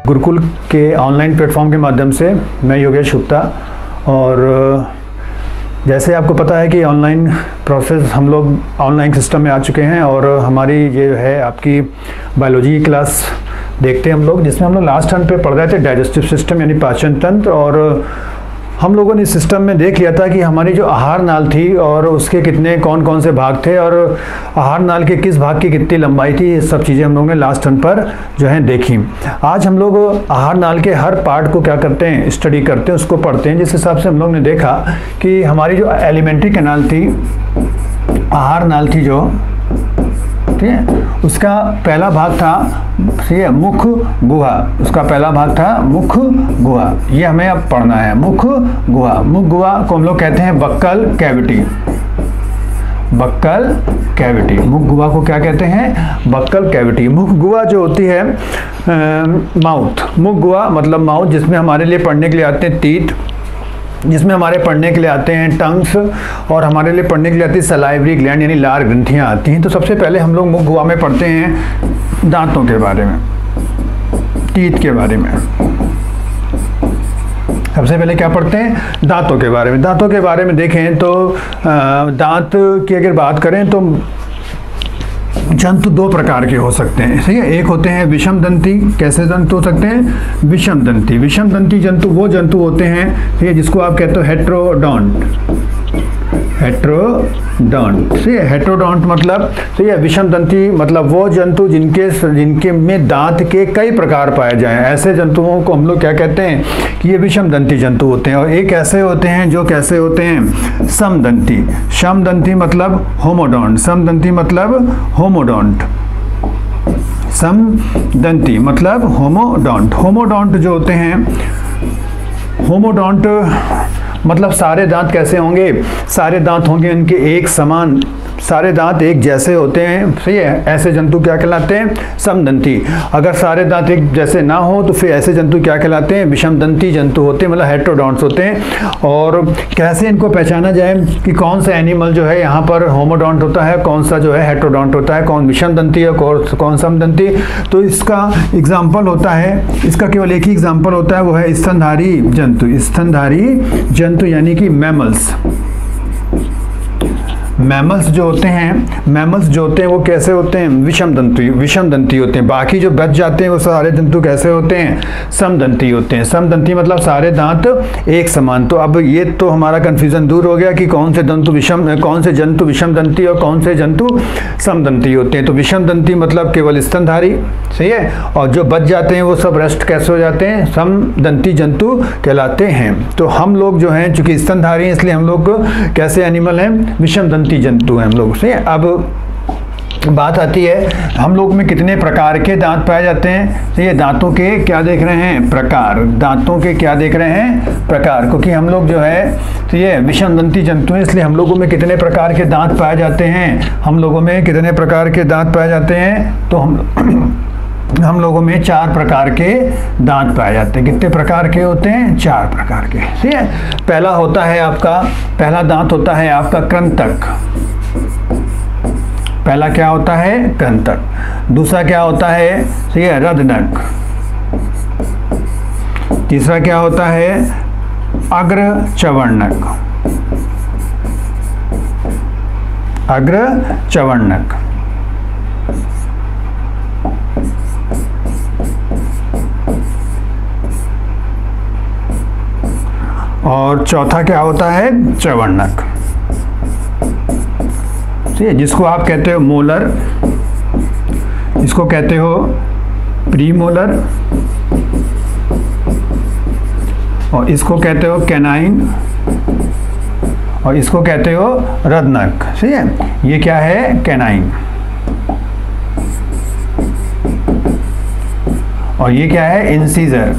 गुरुकुल के online platform के माध्यम से मैं योगेश गुप्ता। और जैसे आपको पता है कि ऑनलाइन प्रोसेस हम लोग ऑनलाइन सिस्टम में आ चुके हैं और हमारी ये है आपकी बायोलॉजी की क्लास देखते हैं हम लोग, जिसमें हम लोग लास्ट टर्न पे पढ़ रहे थे डाइजेस्टिव सिस्टम यानी पाचन तंत्र। और हम लोगों ने इस सिस्टम में देख लिया था कि हमारी जो आहार नाल थी और उसके कितने कौन कौन से भाग थे और आहार नाल के किस भाग की कितनी लंबाई थी, ये सब चीज़ें हम लोगों ने लास्ट टर्न पर जो है देखी। आज हम लोग आहार नाल के हर पार्ट को क्या करते हैं, स्टडी करते हैं, उसको पढ़ते हैं। जिस हिसाब से हम लोग ने देखा कि हमारी जो एलिमेंट्री कैनाल थी, आहार नाल थी जो, ठीक है, उसका पहला भाग था, ठीक है, मुख गुहा। उसका पहला भाग था मुख गुहा। ये हमें अब पढ़ना है, मुख गुहा। मुख गुहा को हम लोग कहते हैं बक्कल कैविटी। बक्कल कैविटी, मुख गुहा को क्या कहते हैं, बक्कल कैविटी। मुख गुहा जो होती है माउथ, मुख गुहा मतलब माउथ, जिसमें हमारे लिए पढ़ने के लिए आते हैं तीत, जिसमें हमारे पढ़ने के लिए आते हैं टंग्स और हमारे लिए पढ़ने के लिए आती है सलाइवरी ग्लैंड यानी लार ग्रंथियाँ आती हैं। तो सबसे पहले हम लोग मुख गुहा में पढ़ते हैं दांतों के बारे में, टीथ के बारे में। सबसे पहले क्या पढ़ते हैं, दांतों के बारे में। दांतों के बारे में देखें तो दांत की अगर बात करें तो जंतु दो प्रकार के हो सकते हैं, ठीक है। एक होते हैं विषम दंती। कैसे जंतु हो सकते हैं, विषम दंती। विषम दंती जंतु वो जंतु होते हैं, ठीक है, जिसको आप कहते हो हेट्रोडोंट। हेट्रोडोंट, ठीक है, हेट्रोडोंट मतलब, ठीक है, विषम दंती मतलब वो जंतु जिनके में दांत के कई प्रकार पाए जाएं। ऐसे जंतुओं को हम लोग क्या कहते हैं कि ये विषम दंती जंतु होते हैं। और एक ऐसे होते हैं जो कैसे होते हैं, समदंती। समदंती मतलब होमोडोंट। समदंती मतलब होमोडोंट। समदंती मतलब होमोडोंट। होमोडोंट जो होते हैं, होमोडोंट मतलब सारे दांत कैसे होंगे, सारे दांत होंगे उनके एक समान, सारे दांत एक जैसे होते हैं, सही है। ऐसे जंतु क्या कहलाते हैं, समदंती। अगर सारे दांत एक जैसे ना हो तो फिर ऐसे जंतु क्या कहलाते हैं, विषमदंती जंतु होते हैं, मतलब हेट्रोडोंट्स होते हैं। और कैसे इनको पहचाना जाए कि कौन सा एनिमल जो है यहाँ पर होमोडोंट होता है, कौन सा जो है हेट्रोडोंट होता है, कौन विषमदंती है, कौन समदंती। तो इसका एग्जाम्पल होता है, इसका केवल एक ही एग्जाम्पल होता है, वो है स्तनधारी जंतु। स्तनधारी जंतु यानी कि मैमल्स। मैमल्स जो होते हैं, मैमल्स जो होते हैं वो कैसे होते हैं, विषमदंती होते हैं। बाकी जो बच जाते हैं वो सारे जंतु कैसे होते हैं, समदंती होते हैं। समदंती मतलब सारे दांत एक समान। तो अब ये तो हमारा कंफ्यूजन दूर हो गया कि कौन से जंतु विषमदंती और कौन से जंतु समदंती होते हैं। तो विषमदंती मतलब केवल स्तनधारी, सही है, और जो बच जाते हैं वो सब रेस्ट कैसे हो जाते हैं, समदंती जंतु कहलाते हैं। तो हम लोग जो हैं चूंकि स्तनधारी हैं इसलिए हम लोग कैसे एनिमल हैं, विषमदंती जंतु हैं हम लोग से। अब बात आती है हम लोग में कितने प्रकार के दांत पाए जाते हैं। तो ये दांतों के क्या देख रहे हैं, प्रकार। दांतों के क्या देख रहे हैं, प्रकार। क्योंकि हम लोग जो है तो ये विषमदंती जंतु हैं, इसलिए हम लोगों में कितने प्रकार के दांत पाए जाते हैं, हम लोगों में कितने प्रकार के दांत पाए जाते हैं। तो हम लोगों में 4 प्रकार के दांत पाए जाते हैं। कितने प्रकार के होते हैं, 4 प्रकार के, ठीक है। पहला दांत होता है आपका कृंतक। पहला क्या होता है, कृंतक। दूसरा क्या होता है, ठीक है, रदनक। तीसरा क्या होता है, अग्रचवर्णक। अग्रचवर्णक। और चौथा क्या होता है, चवर्णक, ठीक है, जिसको आप कहते हो मोलर, इसको कहते हो प्रीमोलर, और इसको कहते हो कैनाइन, और इसको कहते हो रदनक, ठीक है। ये क्या है, कैनाइन, और ये क्या है, इंसीजर।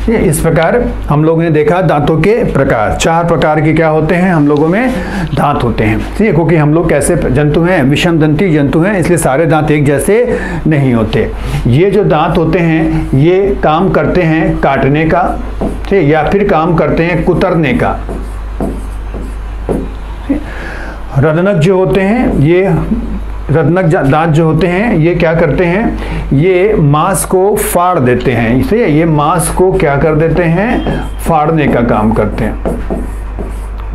इस प्रकार हम लोगों ने देखा दांतों के प्रकार। 4 प्रकार के क्या होते हैं, हम लोगों में दांत होते हैं, ठीक है। क्योंकि हम लोग कैसे जंतु हैं, विषमदंती जंतु हैं, इसलिए सारे दांत एक जैसे नहीं होते। ये जो दांत होते हैं ये काम करते हैं काटने का, ठीक, या फिर काम करते हैं कुतरने का। रदनक जो होते हैं ये रत्नक दांत जो होते हैं ये क्या करते हैं, ये मांस को फाड़ देते हैं, इसे ये मांस को क्या कर देते हैं, फाड़ने का काम करते हैं,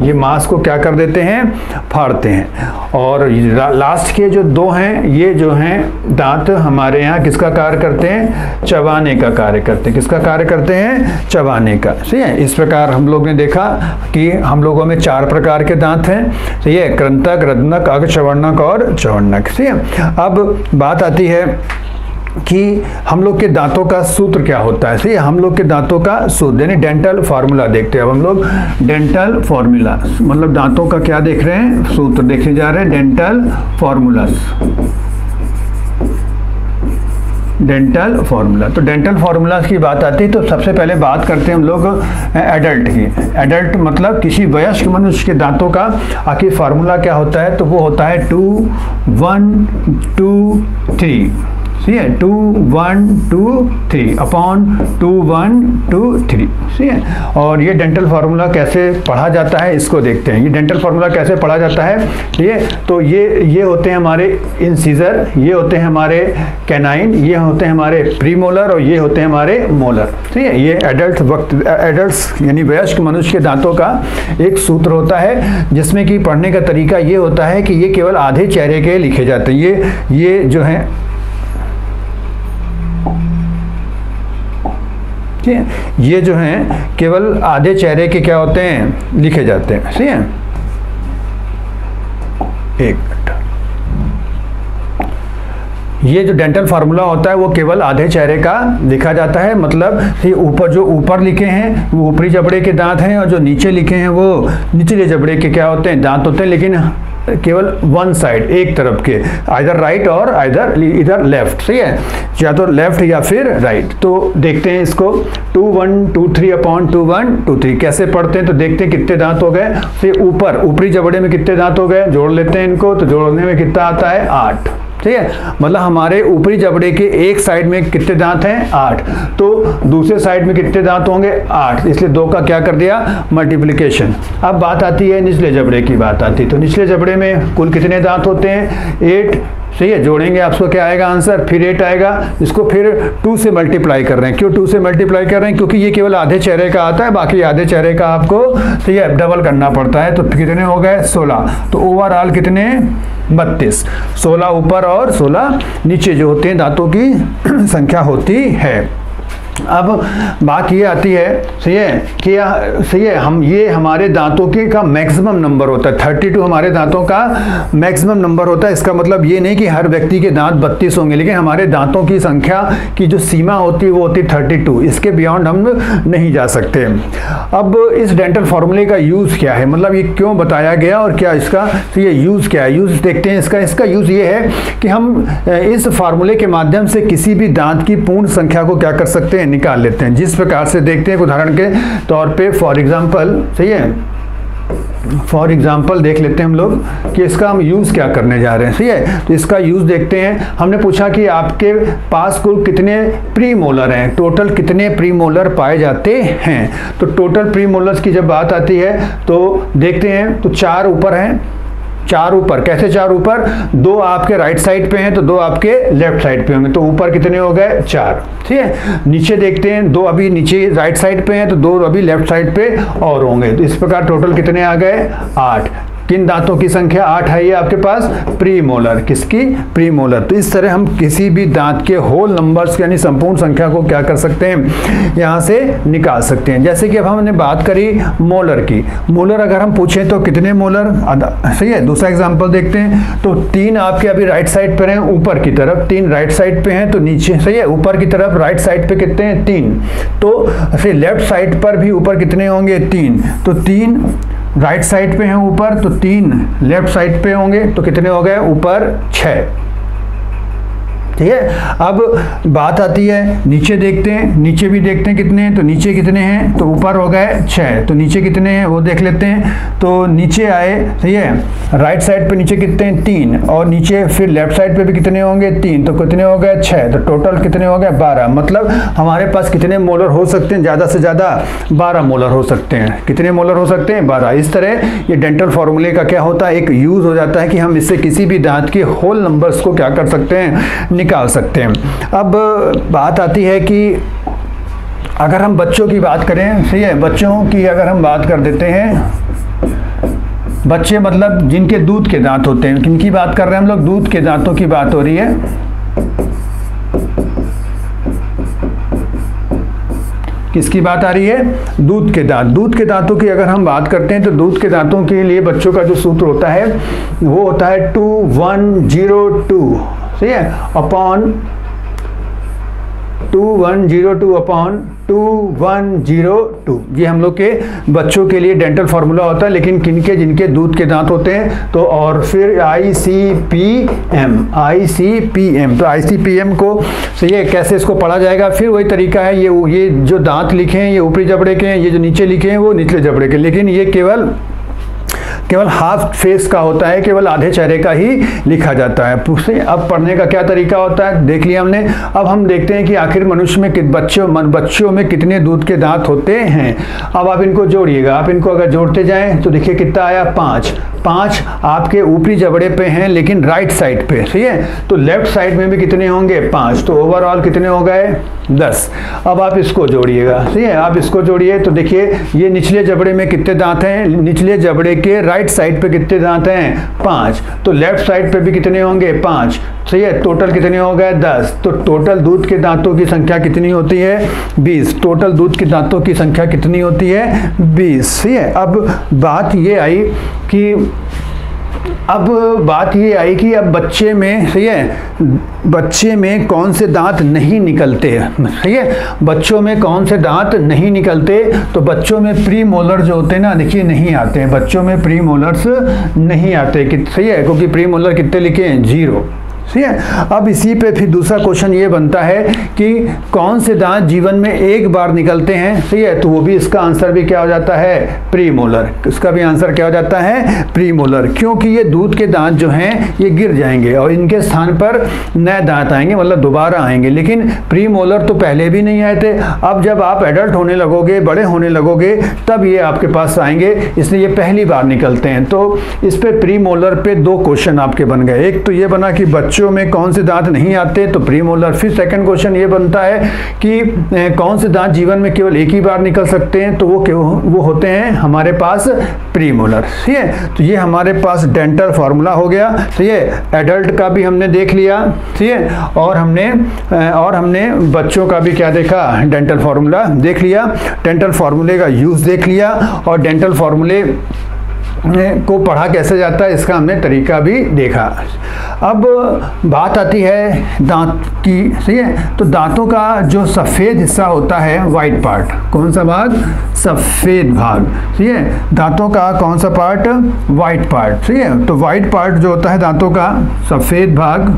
ये मांस को क्या कर देते हैं, फाड़ते हैं। और लास्ट के जो दो हैं ये जो हैं दांत हमारे यहाँ किसका कार्य करते हैं, चबाने का कार्य करते हैं, किसका कार्य करते हैं, चबाने का। सही है। इस प्रकार हम लोग ने देखा कि हम लोगों में 4 प्रकार के दांत हैं, सही है, कृंतक, रत्नक, अग्रचवर्णक और चवर्णक। सही है। अब बात आती है कि हम लोग के दांतों का सूत्र क्या होता है। सही, हम लोग के दांतों का सूत्र यानी डेंटल फार्मूला देखते हैं। अब हम लोग डेंटल फार्मूला मतलब दांतों का क्या देख रहे हैं, सूत्र देखे जा रहे हैं, डेंटल फार्मूला, डेंटल फार्मूला। तो डेंटल फार्मूला की बात आती है तो सबसे पहले बात करते हैं हम लोग एडल्ट की। एडल्ट मतलब किसी वयस्क मनुष्य के दांतों का आखिर फार्मूला क्या होता है, तो वो होता है 2 1 2 3। ठीक है, 2 1 2 3 अपॉन 2 1 2 3। ठीक है। और ये डेंटल फार्मूला कैसे पढ़ा जाता है इसको देखते हैं। ये डेंटल फार्मूला कैसे पढ़ा जाता है, ठीक है, तो ये होते हैं हमारे इंसीजर, ये होते हैं हमारे कैनाइन, ये होते हैं हमारे प्रीमोलर और ये होते हैं हमारे मोलर। ठीक है। ये एडल्ट्स यानी वयस्क मनुष्य के दांतों का एक सूत्र होता है जिसमें कि पढ़ने का तरीका ये होता है कि ये केवल आधे चेहरे के लिखे जाते हैं। ये जो है ये जो हैं केवल आधे चेहरे के क्या होते हैं, लिखे जाते हैं। ठीक है। एक मिनट, ये जो डेंटल फार्मूला होता है वो केवल आधे चेहरे का लिखा जाता है, मतलब ऊपर जो ऊपर लिखे हैं वो ऊपरी जबड़े के दांत हैं और जो नीचे लिखे हैं वो निचले जबड़े के क्या होते हैं, दांत होते हैं, लेकिन केवल वन साइड, एक तरफ के, आइदर राइट और इधर लेफ्ट। सही है, या तो लेफ्ट या फिर राइट। तो देखते हैं इसको 2 1 2 3 अपॉन 2 1 2 3 कैसे पढ़ते हैं, तो देखते हैं कितने दांत हो गए। फिर ऊपरी जबड़े में कितने दांत हो गए, जोड़ लेते हैं इनको, तो जोड़ने में कितना आता है, 8। ठीक है, मतलब हमारे ऊपरी जबड़े के एक साइड में कितने दांत हैं, 8, तो दूसरे साइड में कितने दांत होंगे, 8, इसलिए 2 का क्या कर दिया, मल्टीप्लिकेशन। अब बात आती है निचले जबड़े की बात आती है, तो निचले जबड़े में कुल कितने दांत होते हैं, 8। सही है, जोड़ेंगे आपको क्या आएगा आंसर, फिर 8 आएगा। इसको फिर 2 से मल्टीप्लाई कर रहे हैं। क्यों 2 से मल्टीप्लाई कर रहे हैं, क्योंकि ये केवल आधे चेहरे का आता है, बाकी आधे चेहरे का आपको सही है डबल करना पड़ता है। तो कितने हो गए, 16। तो ओवरऑल कितने, 32। 16 ऊपर और 16 नीचे जो होते हैं दांतों की संख्या होती है। अब बात ये आती है, सही है, कि सही है, हम ये हमारे दांतों के का मैक्सिमम नंबर होता है। 32 हमारे दांतों का मैक्सिमम नंबर होता है। इसका मतलब ये नहीं कि हर व्यक्ति के दांत 32 होंगे, लेकिन हमारे दांतों की संख्या की जो सीमा होती है वो होती है 32, इसके बियॉन्ड हम नहीं जा सकते। अब इस डेंटल फार्मूले का यूज़ क्या है, मतलब ये क्यों बताया गया और क्या इसका तो ये यूज़ क्या है, यूज़ देखते हैं। इसका यूज़ ये है कि हम इस फार्मूले के माध्यम से किसी भी दांत की पूर्ण संख्या को क्या कर सकते हैं, निकाल लेते हैं। जिस प्रकार से देखते हैं, उदाहरण के तौर पे फॉर एग्जांपल, सही है, फॉर एग्जाम्पल देख लेते हैं हम लोग कि इसका हम यूज़ क्या करने जा रहे हैं। सही है, तो इसका यूज़ देखते हैं। हमने पूछा कि आपके पास कुल कितने प्री मोलर हैं, टोटल कितने प्री मोलर पाए जाते हैं। तो टोटल प्री मोलर्स की जब बात आती है तो देखते हैं, तो 4 ऊपर हैं, 4 ऊपर, कैसे 4 ऊपर, 2 आपके राइट साइड पे हैं तो 2 आपके लेफ्ट साइड पे होंगे, तो ऊपर कितने हो गए, 4। ठीक है, नीचे देखते हैं, 2 अभी नीचे राइट साइड पे हैं तो 2 अभी लेफ्ट साइड पे और होंगे, तो इस प्रकार टोटल कितने आ गए, 8। किन दांतों की संख्या 8 है, ये आपके पास प्री मोलर, किसकी, प्री मोलर। तो इस तरह हम किसी भी दांत के होल नंबर्स यानी संपूर्ण संख्या को क्या कर सकते हैं, यहाँ से निकाल सकते हैं। जैसे कि अब हमने बात करी मोलर की, मोलर अगर हम पूछें तो कितने मोलर, सही है। दूसरा एग्जांपल देखते हैं, तो 3 आपके अभी राइट साइड पर हैं ऊपर की तरफ, 3 राइट साइड पे हैं, तो नीचे, सही है, ऊपर की तरफ राइट साइड पे कितने हैं, 3। तो फिर लेफ्ट साइड पर भी ऊपर कितने होंगे, 3। तो 3 राइट साइड पे हैं ऊपर, तो 3 लेफ्ट साइड पे होंगे, तो कितने हो गए ऊपर, 6। ठीक है। अब बात आती है नीचे देखते हैं, नीचे भी देखते हैं कितने हैं, तो नीचे कितने हैं, तो ऊपर हो गए 6, तो नीचे कितने हैं वो देख लेते हैं। तो नीचे आए, ठीक है, राइट साइड पे नीचे कितने हैं 3, और नीचे फिर लेफ्ट साइड पे भी कितने होंगे 3, तो कितने हो गए 6, तो टोटल कितने हो गए 12। मतलब हमारे पास कितने मोलर हो सकते हैं, ज़्यादा से ज़्यादा 12 मोलर हो सकते हैं। कितने मोलर हो सकते हैं 12। इस तरह ये डेंटल फॉर्मूले का क्या होता है, एक यूज़ हो जाता है कि हम इससे किसी भी दांत के होल नंबर्स को क्या कर सकते हैं, निकाल सकते हैं। अब बात आती है कि अगर हम बच्चों की बात करें, सही है, बच्चों की अगर हम बात कर देते हैं, बच्चे मतलब जिनके दूध के दांत होते हैं, किनकी बात कर रहे हैं हम लोग, दूध के दांतों की बात हो रही है। किसकी बात आ रही है, दूध के दांत। दूध के दांतों की अगर हम बात करते हैं तो दूध के दांतों के लिए बच्चों का जो सूत्र होता है वो होता है 2102, सही है, अपॉन 2102 अपॉन 2102। ये हम लोग के बच्चों के लिए डेंटल फार्मूला होता है। लेकिन किनके, जिनके दूध के दांत होते हैं तो, और फिर ICPM, तो ICPM को सही है, कैसे इसको पढ़ा जाएगा, फिर वही तरीका है। ये जो दांत लिखे हैं ये ऊपरी जबड़े के हैं, ये जो नीचे लिखे हैं वो निचले जबड़े के, लेकिन ये केवल हाफ फेस का होता है, केवल आधे चेहरे का ही लिखा जाता है। अब पढ़ने का क्या तरीका होता है देख लिया हमने। अब हम देखते हैं कि आखिर मनुष्य में बच्चों में कितने दूध के दांत होते हैं। अब आप इनको जोड़िएगा, आप इनको अगर जोड़ते जाएं तो देखिए कितना आया 5 आपके ऊपरी जबड़े पे हैं, लेकिन राइट साइड पे, सही है। तो लेफ्ट साइड में भी कितने होंगे 5, तो ओवरऑल कितने हो गए 10। अब आप इसको जोड़िएगा, सही है, आप इसको जोड़िए तो देखिए ये निचले जबड़े में कितने दांत हैं, निचले जबड़े के राइट साइड पे कितने दांत हैं 5, तो लेफ्ट साइड पे भी कितने होंगे 5, सही है। टोटल कितने हो गए 10। तो टोटल दूध के दांतों की संख्या कितनी होती है 20। टोटल दूध के दांतों की संख्या कितनी होती है 20, सही है। अब बात ये आई कि अब बच्चे में, सही है, बच्चे में कौन से दांत नहीं निकलते हैं, सही है, बच्चों में कौन से दांत नहीं निकलते। तो बच्चों में प्री मोलर जो होते हैं ना, देखिए नहीं आते हैं, बच्चों में प्री मोलर्स नहीं आते, सही है, क्योंकि प्री मोलर कितने लिखे हैं 0, ठीक है। अब इसी पे फिर दूसरा क्वेश्चन ये बनता है कि कौन से दांत जीवन में एक बार निकलते हैं, सही है, तो वो भी इसका आंसर भी क्या हो जाता है प्री मोलर। इसका भी आंसर क्या हो जाता है प्री मोलर, क्योंकि ये दूध के दांत जो हैं ये गिर जाएंगे और इनके स्थान पर नए दांत आएंगे, मतलब दोबारा आएंगे। लेकिन प्री मोलर तो पहले भी नहीं आए थे। अब जब आप एडल्ट होने लगोगे, बड़े होने लगोगे, तब ये आपके पास आएंगे, इसलिए ये पहली बार निकलते हैं। तो इस पे प्री मोलर पे 2 क्वेश्चन आपके बन गए। एक तो ये बना कि बच्चों में कौन से दांत नहीं आते, तो प्री मोलर। फिर सेकंड क्वेश्चन ये बनता है कि कौन से दांत जीवन में केवल एक ही बार निकल सकते हैं, तो वो होते हैं हमारे पास प्री मोलर, ठीक है। तो ये हमारे पास डेंटल फार्मूला हो गया, ठीक है। एडल्ट का भी हमने देख लिया, ठीक है, और हमने बच्चों का भी क्या देखा, डेंटल फार्मूला देख लिया, डेंटल फार्मूले का यूज देख लिया, और डेंटल फार्मूले को पढ़ा कैसे जाता है इसका हमने तरीका भी देखा। अब बात आती है दांत की, सही है। तो दांतों का जो सफ़ेद हिस्सा होता है, वाइट पार्ट, कौन सा भाग, सफ़ेद भाग, ठीक है। दांतों का कौन सा पार्ट, वाइट पार्ट, ठीक है। तो वाइट पार्ट जो होता है दांतों का सफ़ेद भाग,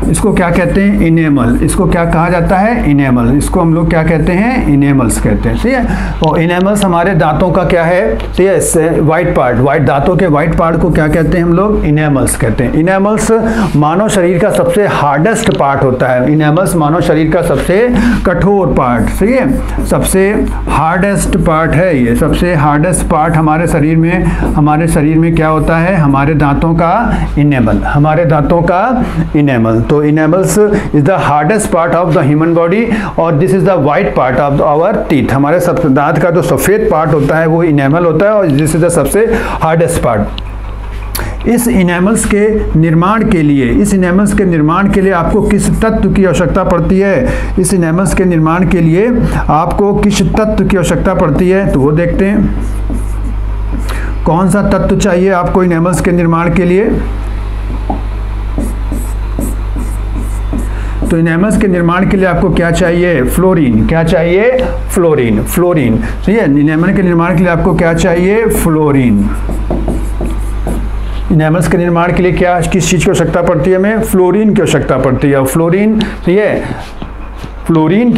इसको क्या कहते हैं इनेमल। इसको क्या कहा जाता है इनेमल। इसको हम लोग क्या कहते हैं इनेमल्स कहते हैं, ठीक है। और इनेमल्स हमारे दांतों का क्या है, ठीक है, वाइट पार्ट, वाइट दांतों के वाइट पार्ट को क्या कहते हैं हम लोग इनेमल्स कहते हैं। इनेमल्स मानव शरीर का सबसे हार्डेस्ट पार्ट होता है। इनेमल्स मानव शरीर का सबसे कठोर पार्ट, ठीक है, सबसे हार्डेस्ट पार्ट है ये। सबसे हार्डेस्ट पार्ट हमारे शरीर में क्या होता है, हमारे दांतों का इनेमल, हमारे दांतों का इनेमल। तो enamels is the hardest part of the human body और this is the white part of our teeth. हमारे दांत का जो सफ़ेद पार्ट होता है वो इनेमल होता है और दिस इज द सबसे हार्डेस्ट पार्ट। इस इनेमल्स के निर्माण के लिए आपको किस तत्व की आवश्यकता पड़ती है, इस इनेमल्स के निर्माण के लिए आपको किस तत्व की आवश्यकता पड़ती है, तो वो देखते हैं। कौन सा तत्व चाहिए आपको इनेमल्स के निर्माण के लिए। तो इनेमल्स के निर्माण के लिए आपको क्या चाहिए, फ्लोरीन। क्या चाहिए, फ्लोरीन, ठीक है। इनेमल के निर्माण के लिए आपको क्या चाहिए, फ्लोरीन। इनेमल्स के निर्माण के लिए क्या किस चीज़ की आवश्यकता पड़ती है? हमें फ्लोरीन की आवश्यकता पड़ती है। फ्लोरीन, ठीक है, फ्लोरीन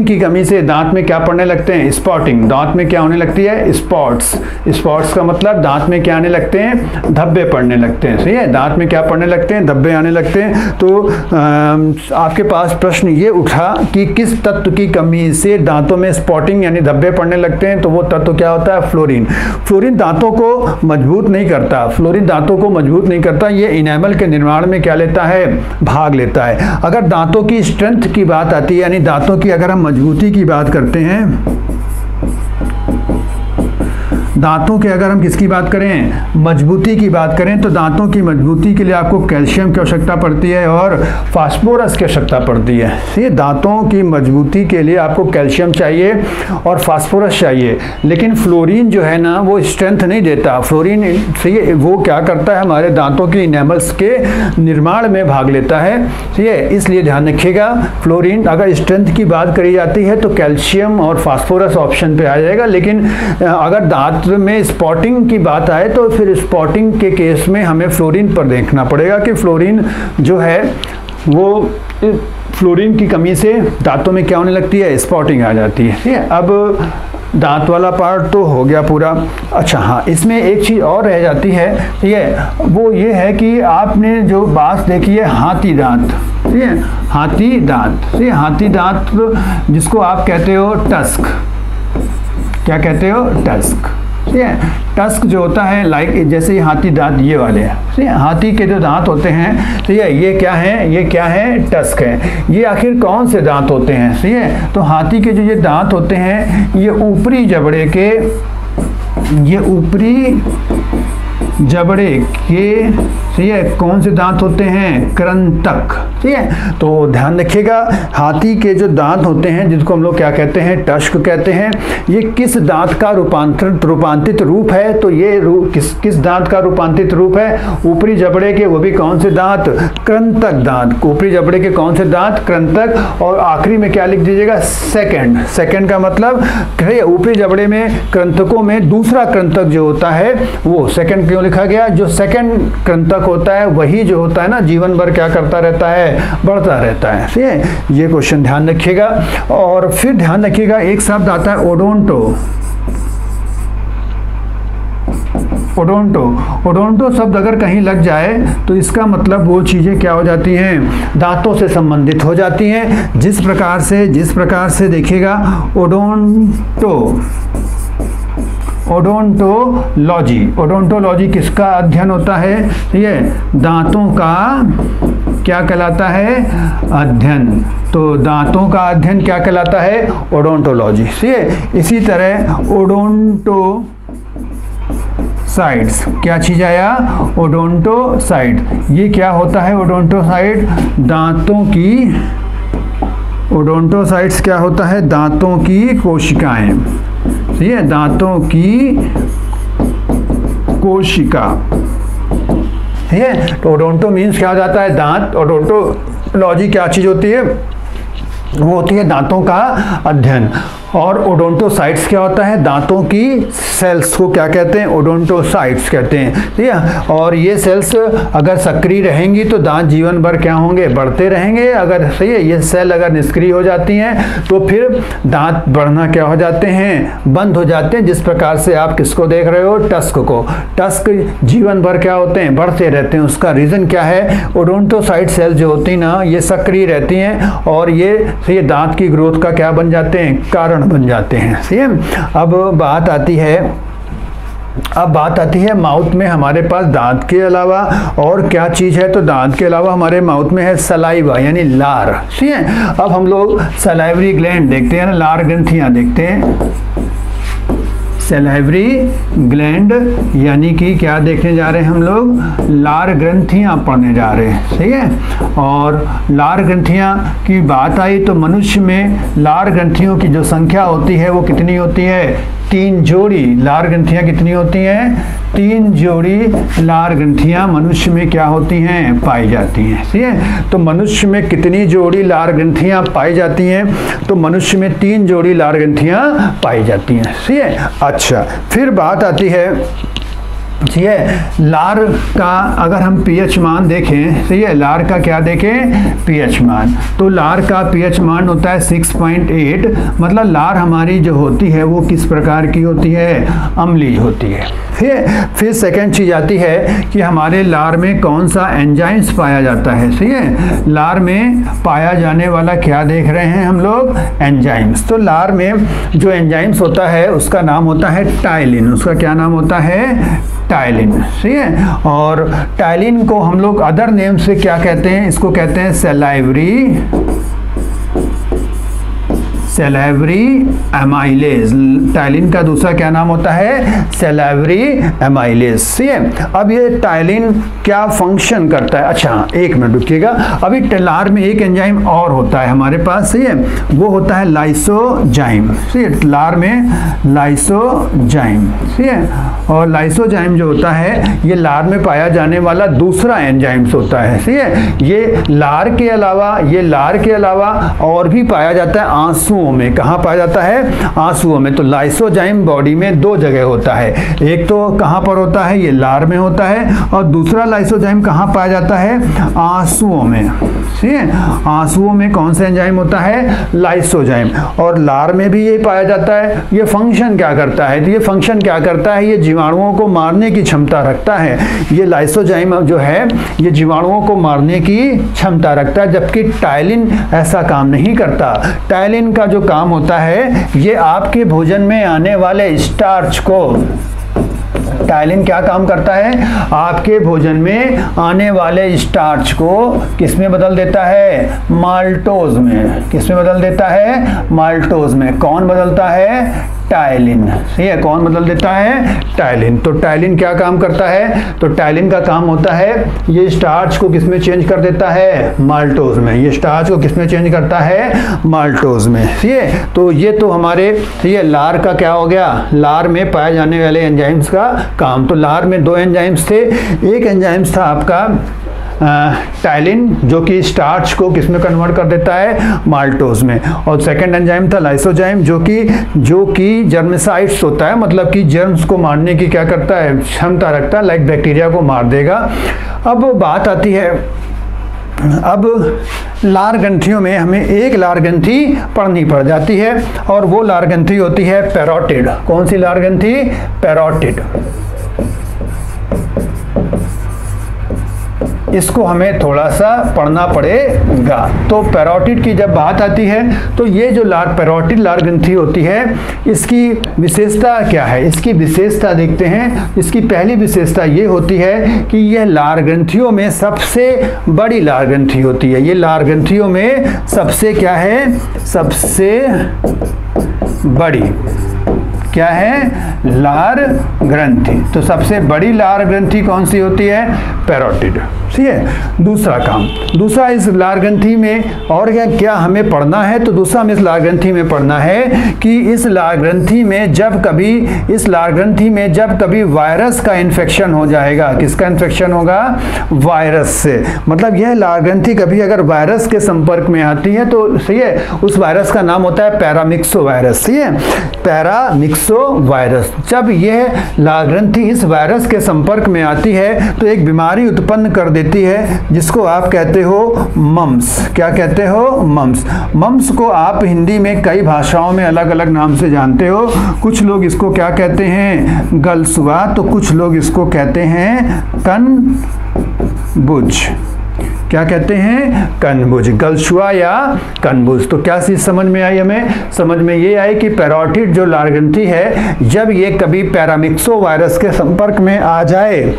की कमी से दांत में क्या पड़ने लगते हैं? स्पॉटिंग। दांत में क्या होने लगती है? स्पॉट्स। स्पॉट्स का मतलब दांत में क्या आने लगते हैं? धब्बे पड़ने लगते हैं। सही है, दांत में क्या पड़ने लगते हैं? धब्बे आने लगते हैं। तो आपके पास प्रश्न ये उठा कि किस तत्व की कमी से दांतों में स्पॉटिंग यानी धब्बे पड़ने लगते हैं? तो वो तत्व क्या होता है? फ्लोरीन। फ्लोरीन दांतों को मजबूत नहीं करता। फ्लोरीन दांतों को मजबूत नहीं करता, ये इनेमल के निर्माण में क्या लेता है? भाग लेता है। अगर दांतों की स्ट्रेंथ की बात आती है, यानी दांतों की अगर हम मजबूती की बात करते हैं, दांतों के अगर हम किसकी बात करें? मजबूती की बात करें, तो दांतों की मजबूती के लिए आपको कैल्शियम की आवश्यकता पड़ती है और फास्फोरस की आवश्यकता पड़ती है। ये दांतों की मजबूती के लिए आपको कैल्शियम चाहिए और फास्फोरस चाहिए, लेकिन फ्लोरीन जो है ना वो स्ट्रेंथ नहीं देता। फ्लोरीन से वो क्या करता है? हमारे दांतों की इनेमल्स के निर्माण में भाग लेता है। ठीक है, इसलिए ध्यान रखिएगा, फ्लोरीन अगर स्ट्रेंथ की बात करी जाती है तो कैल्शियम और फास्फोरस ऑप्शन पे आ जाएगा, लेकिन अगर दांत में स्पॉटिंग की बात आए तो फिर स्पॉटिंग के केस में हमें फ्लोरीन पर देखना पड़ेगा कि फ्लोरीन जो है वो फ्लोरीन की कमी से दांतों में क्या होने लगती है? स्पॉटिंग आ जाती है। ठीक है, अब दांत वाला पार्ट तो हो गया पूरा। अच्छा हाँ, इसमें एक चीज़ और रह जाती है, ठीक है, वो ये है कि आपने जो बात देखी है हाथी दांत, ठीक है, हाथी दांत, ठीक है, हाथी दांत जिसको आप कहते हो टस्क, क्या कहते हो? टस्क। ठीक है, टस्क जो होता है लाइक जैसे हाथी दांत ये वाले हैं, ठीक है, हाथी के जो दांत होते हैं, ठीक है, ये क्या है? ये क्या है? टस्क है। ये आखिर कौन से दांत होते हैं? ठीक है, तो हाथी के जो ये दांत होते हैं, ये ऊपरी जबड़े के, ये ऊपरी जबड़े के, ठीक है, कौन से दांत होते हैं? कृंतक। ठीक है, तो ध्यान रखिएगा, हाथी के जो दांत होते हैं जिसको हम लोग क्या कहते हैं? टस्क कहते हैं। ये किस दांत का रूपांतरित रूप है? तो ये किस दांत का रूपांतरित रूप है? ऊपरी जबड़े के, वो भी कौन से दांत? कृंतक दांत। ऊपरी जबड़े के कौन से दांत? कृंतक। और आखिरी में क्या लिख दीजिएगा? सेकंड। सेकंड का मतलब ऊपरी जबड़े में कृंतकों में दूसरा कृंतक जो होता है वो सेकंड क्यों लिखा गया? जो सेकंड कृंतक होता है वही जो होता है ना जीवन भर क्या करता रहता है? बढ़ता रहता है। ठीक है, ये क्वेश्चन ध्यान रखिएगा। और फिर ध्यान रखिएगा, एक शब्द आता है ओडोंटो। ओडोंटो, ओडोंटो शब्द अगर कहीं लग जाए तो इसका मतलब वो चीज़ें क्या हो जाती हैं? दांतों से संबंधित हो जाती हैं। जिस प्रकार से देखिएगा, ओडोंटोलॉजी, ओडोंटोलॉजी किसका अध्ययन होता है? ठीक है, दांतों का क्या कहलाता है? अध्ययन। तो दांतों का अध्ययन क्या कहलाता है? ओडोंटोलॉजी। ठीक है, इसी तरह ओडोंटोसाइड्स, क्या चीज आया? ओडोंटोसाइड। ये क्या होता है? ओडोंटोसाइड दांतों की, ओडोंटोसाइड्स क्या होता है? दांतों की कोशिकाएं। ठीक है, दांतों की कोशिका। ठीक है, तो ओडोंटो मीन्स क्या हो जाता है? दांत। ओडोंटोलॉजी क्या चीज होती है? वो होती है दांतों का अध्ययन। और ओडोंटोसाइट्स क्या होता है? दांतों की सेल्स को क्या कहते हैं? ओडोंटोसाइट्स कहते हैं। ठीक है, और ये सेल्स अगर सक्रिय रहेंगी तो दांत जीवन भर क्या होंगे? बढ़ते रहेंगे। अगर सही है, ये सेल अगर निष्क्रिय हो जाती हैं तो फिर दांत बढ़ना क्या हो जाते हैं? बंद हो जाते हैं। जिस प्रकार से आप किसको देख रहे हो? टस्क को। टस्क जीवन भर क्या होते हैं? बढ़ते रहते हैं। उसका रीजन क्या है? ओडोंटोसाइट सेल जो होती हैं ना, ये सक्रिय रहती हैं और ये दांत की ग्रोथ का क्या बन जाते हैं? कारण बन जाते हैं। ठीक है, अब बात आती है माउथ में हमारे पास दांत के अलावा और क्या चीज़ है? तो दांत के अलावा हमारे माउथ में है सलाइवा यानी लार। ठीक है, अब हम लोग सलाइवरी ग्लैंड देखते हैं ना, लार ग्रंथियां देखते हैं। सलाइवरी ग्लैंड यानी कि क्या देखने जा रहे हैं हम लोग? लार ग्रंथियां पढ़ने जा रहे हैं। ठीक है, और लार ग्रंथियां की बात आई तो मनुष्य में लार ग्रंथियों की जो संख्या होती है वो कितनी होती है? 3 जोड़ी। लार ग्रंथियां कितनी होती हैं? 3 जोड़ी लार ग्रंथियां मनुष्य में क्या होती हैं? पाई जाती हैं। ठीक है, तो मनुष्य में कितनी जोड़ी लार ग्रंथियां पाई जाती हैं? तो मनुष्य में 3 जोड़ी लार ग्रंथियां पाई जाती हैं। ठीक है, अच्छा फिर बात आती है ठीक है। लार का अगर हम पीएच मान देखें, सही है, लार का क्या देखें, पीएच मान, तो लार का पीएच मान होता है 6.8, मतलब लार हमारी जो होती है वो किस प्रकार की होती है, अम्लीय होती है। फिर सेकंड चीज आती है कि हमारे लार में कौन सा एंजाइम्स पाया जाता है, सही है। लार में पाया जाने वाला क्या देख रहे हैं हम लोग, एंजाइम्स। तो लार में जो एंजाइम्स होता है उसका नाम होता है टाइलिन, उसका क्या नाम होता है, टाइलिन, सही है। और टाइलिन को हम लोग अदर नेम से क्या कहते हैं, इसको कहते हैं सैलाइवरी एमाइलेज। टाइलिन का दूसरा क्या नाम होता है, सैलाइवरी एमाइलेज, सही है। अब ये टाइलिन क्या फंक्शन करता है, अच्छा एक मिनट रुकिएगा, अभी लार में एक एंजाइम और होता है हमारे पास, सही है, वो होता है लाइसोजाइम, सही है। लार में लाइसोजाइम, सही है। और लाइसोजाइम जो होता है ये लार में पाया जाने वाला दूसरा एंजाइम्स होता है, सही है। ये लार के अलावा और भी पाया जाता है आंसुओं में। कहाँ पाया जाता है, आंसुओं में। तो लाइसोजाइम बॉडी में दो जगह होता है, एक तो कहाँ पर होता है, ये लार में होता है, और दूसरा लाइसोजाइम कहाँ पाया जाता है, आंसुओं में, ठीक है। आंसुओं में कौन सा एंजाइम होता है, लाइसोजाइम। और लार में भी ये पाया जाता है। ये फंक्शन क्या करता है, ये फंक्शन क्या करता है, ये जीवाणुओं को मारने की क्षमता रखता है। ये लाइसोजाइम जो है ये जीवाणुओं को मारने की क्षमता रखता है, जबकि टाइलिन ऐसा काम नहीं करता। टाइलिन का जो काम होता है ये आपके भोजन में आने वाले स्टार्च को, टाइलिन क्या काम करता है, आपके भोजन में आने वाले स्टार्च को किस में बदल देता है, माल्टोज में। किस में बदल देता है, माल्टोज में। कौन बदलता है, टाइलिन, सही है। कौन बदल देता है, टाइलिन। तो टाइलिन क्या काम करता है, तो टाइलिन का काम होता है ये स्टार्च को किसमें चेंज कर देता है, माल्टोज में। ये स्टार्च को किसमें चेंज करता है, माल्टोज में, ठीक है। तो ये तो हमारे, ये लार का क्या हो गया, लार में पाए जाने वाले एंजाइम्स का काम। तो लार में दो एंजाइम्स थे, एक एंजाइम्स था आपका टाइलिन जो कि स्टार्च को किसमें कन्वर्ट कर देता है, माल्टोज में, और सेकंड एंजाइम था लाइसोजाइम जो कि जर्मिसाइड्स होता है, मतलब कि जर्म्स को मारने की क्या करता है, क्षमता रखता है, लाइक बैक्टीरिया को मार देगा। अब बात आती है, अब लार ग्रंथियों में हमें एक लार ग्रंथि पढ़नी पड़ जाती है, और वो लार ग्रंथि होती है पैरोटिड। कौन सी लार ग्रंथि, पैरोटिड। इसको हमें थोड़ा सा पढ़ना पड़ेगा। तो पैरोटिड की जब बात आती है तो ये जो पैरोटिड लार ग्रंथि होती है इसकी विशेषता क्या है, इसकी विशेषता देखते हैं। इसकी पहली विशेषता ये होती है कि यह लार ग्रंथियों में सबसे बड़ी लार ग्रंथि होती है। ये लार ग्रंथियों में सबसे क्या है, सबसे बड़ी क्या है, लार ग्रंथि। तो सबसे बड़ी लार ग्रंथि कौन सी होती है, पैरोटिड, ठीक है। दूसरा काम, दूसरा इस लार ग्रंथि में और क्या हमें पढ़ना है, तो दूसरा हमें इस लार ग्रंथि में पढ़ना है कि इस लार ग्रंथि में जब कभी वायरस का इन्फेक्शन हो जाएगा, किसका इन्फेक्शन होगा, वायरस से। मतलब यह लार ग्रंथि कभी अगर वायरस के संपर्क में आती है तो सही है, उस वायरस का नाम होता है पैरामिक्सो वायरस, सही है, पैरामिक्सो वायरस। जब यह लार ग्रंथि इस वायरस के संपर्क में आती है तो एक बीमारी उत्पन्न कर देती है जिसको आप कहते हो मम्स। क्या कहते हो, मम्स। मम्स को आप हिंदी में कई भाषाओं में अलग अलग नाम से जानते हो। कुछ लोग इसको क्या कहते हैं, गलसुआ, तो कुछ लोग इसको कहते हैं कनबुज। क्या कहते हैं, कनबुज, गलशुआ या कनबुज। तो क्या चीज समझ में आई, हमें समझ में ये आई कि पैरोटिड जो लार ग्रंथि है जब ये कभी पैरामिक्सो वायरस के संपर्क में आ जाए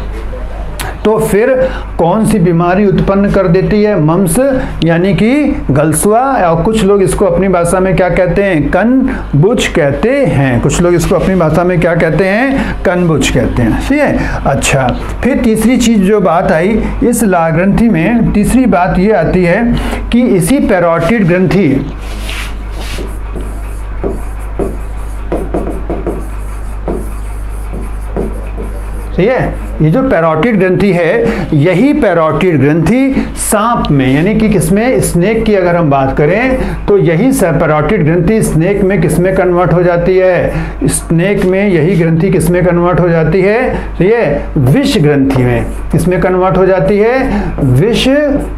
तो फिर कौन सी बीमारी उत्पन्न कर देती है, मम्स यानी कि गलसुआ, और कुछ लोग इसको अपनी भाषा में क्या कहते हैं, कनबुज कहते हैं। कुछ लोग इसको अपनी भाषा में क्या कहते हैं, कनबुज कहते हैं, ठीक है। अच्छा, फिर तीसरी चीज जो बात आई इस लार ग्रंथि में, तीसरी बात ये आती है कि इसी पैरोटिड ग्रंथि ठीक है, ये जो पैरोटिड ग्रंथि है, यही पैरोटिड ग्रंथि सांप में, यानी कि किसमें, स्नेक की अगर हम बात करें तो यही पैरोटिड ग्रंथि स्नेक में किसमें कन्वर्ट हो जाती है, स्नेक में यही ग्रंथि किसमें कन्वर्ट हो जाती है, ये विष ग्रंथि में। किसमें कन्वर्ट हो जाती है, विष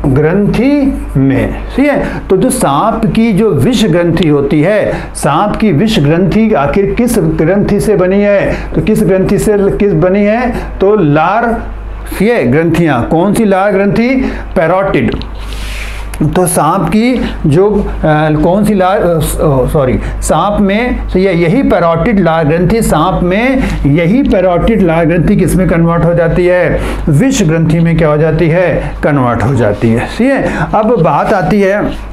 ग्रंथि में। ठीक है, तो जो सांप की जो विष ग्रंथि होती है, सांप की विष ग्रंथि आखिर किस ग्रंथि से बनी है, तो किस ग्रंथि से किस बनी है, तो लार, ये ग्रंथियां, कौन सी लार ग्रंथि, पैरोटिड। तो सांप की जो कौन सी लार, सॉरी, सांप में तो यही पैरोटिड लार ग्रंथि, सांप में यही पैरोटिड लार ग्रंथि किसमें कन्वर्ट हो जाती है, विष ग्रंथि में क्या हो जाती है, कन्वर्ट हो जाती है। ठीक है, अब बात आती है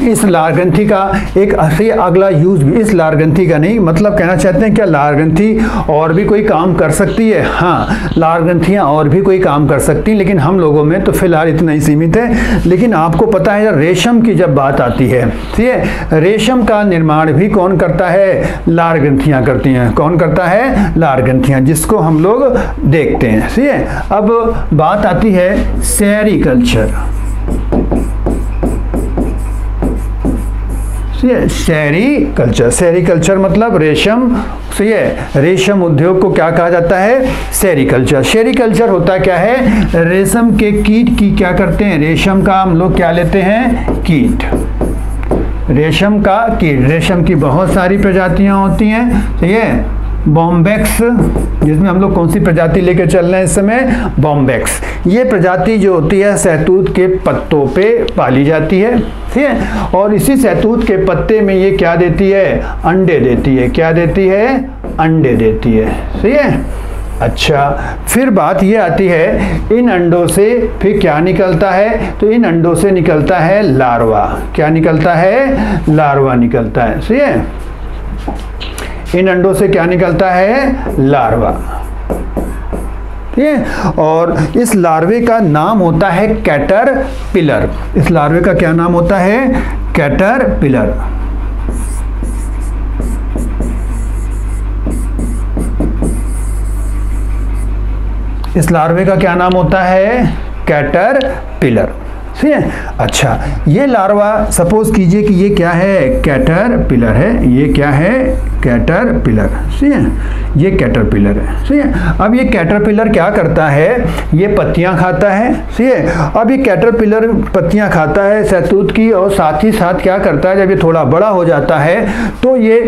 इस लार ग्रंथि का एक अगला यूज भी, इस लार ग्रंथि का नहीं, मतलब कहना चाहते हैं क्या लार ग्रंथि और भी कोई काम कर सकती है, हाँ लार ग्रंथियाँ और भी कोई काम कर सकती हैं, लेकिन हम लोगों में तो फिलहाल इतना ही सीमित है। लेकिन आपको पता है रेशम की जब बात आती है, ठीक है, रेशम का निर्माण भी कौन करता है, लार ग्रंथियाँ करती हैं। कौन करता है, लार ग्रंथियाँ, जिसको हम लोग देखते हैं। ठीक है, अब बात आती है सेरीकल्चर। सेरीकल्चर, सेरीकल्चर मतलब रेशम, सही है, रेशम उद्योग को क्या कहा जाता है, सेरीकल्चर। सेरीकल्चर होता क्या है, रेशम के कीट की क्या करते हैं, रेशम का हम लोग क्या लेते हैं, कीट, रेशम का कीट। रेशम की बहुत सारी प्रजातियां होती हैं, सही है, बॉम्बेक्स, जिसमें हम लोग कौन सी प्रजाति लेकर चल रहे हैं इस समय, बॉम्बेक्स। ये प्रजाति जो होती है सहतूत के पत्तों पे पाली जाती है, ठीक है, और इसी सहतूत के पत्ते में ये क्या देती है, अंडे देती है। क्या देती है, अंडे देती है। सही है, अच्छा, फिर बात ये आती है इन अंडों से फिर क्या निकलता है, तो इन अंडों से निकलता है लार्वा। क्या निकलता है, लार्वा निकलता है। सही है, इन अंडों से क्या निकलता है, लार्वा। ठीक है, और इस लार्वे का नाम होता है कैटरपिलर। इस लार्वे का क्या नाम होता है, कैटरपिलर। इस लार्वे का क्या नाम होता है, कैटरपिलर। ठीक है, अच्छा, ये लार्वा सपोज कीजिए कि ये क्या है, कैटरपिलर है। ये क्या है, कैटरपिलर। ठीक है, ये कैटरपिलर है। ठीक है, अब ये कैटरपिलर क्या करता है, ये पत्तियां खाता है। ठीक है, अब ये कैटरपिलर पत्तियां खाता है सहतूत की, और साथ ही साथ क्या करता है, जब ये थोड़ा बड़ा हो जाता है तो ये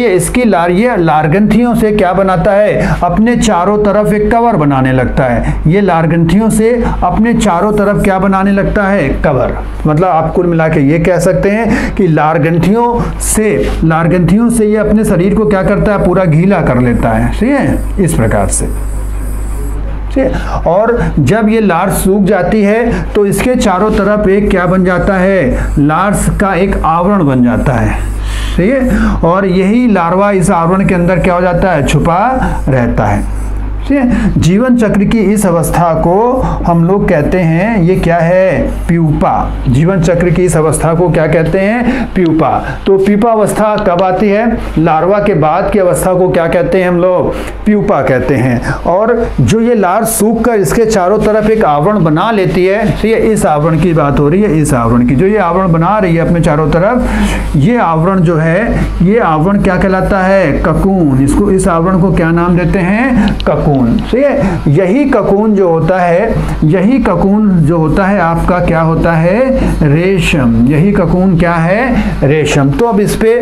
इसकी ये लारग्रंथियों से क्या बनाता है, अपने चारों तरफ एक कवर बनाने लगता है। ये लारग्रंथियों से अपने चारों तरफ क्या बनाने लगता है, कवर। मतलब आप कुल मिला के ये कह सकते हैं कि लारग्रंथियों से ये अपने शरीर को क्या करता है, पूरा गीला कर लेता है। ठीक है, इस प्रकार से। और जब ये लार्स सूख जाती है तो इसके चारों तरफ एक क्या बन जाता है, लार्स का एक आवरण बन जाता है। ठीक है, और यही लार्वा इस आवरण के अंदर क्या हो जाता है, छुपा रहता है। जीवन चक्र की इस अवस्था को हम लोग कहते हैं, ये क्या है, प्यूपा। जीवन चक्र की इस अवस्था को क्या कहते हैं, प्यूपा। तो प्यूपा अवस्था कब आती है, लार्वा के बाद की अवस्था को क्या कहते हैं हम लोग, प्यूपा कहते हैं। और जो ये लार सूख कर इसके चारों तरफ एक आवरण बना लेती है, ठीक है, इस आवरण की बात हो रही है, इस आवरण की, जो ये आवरण बना रही है अपने चारों तरफ, ये आवरण जो है, ये आवरण क्या कहलाता है, ककून। इसको, इस आवरण को क्या नाम देते हैं, ककून। ठीक है, यही ककून जो होता है, यही ककून जो होता है आपका क्या होता है, रेशम। यही ककून क्या है, रेशम। तो अब इस पे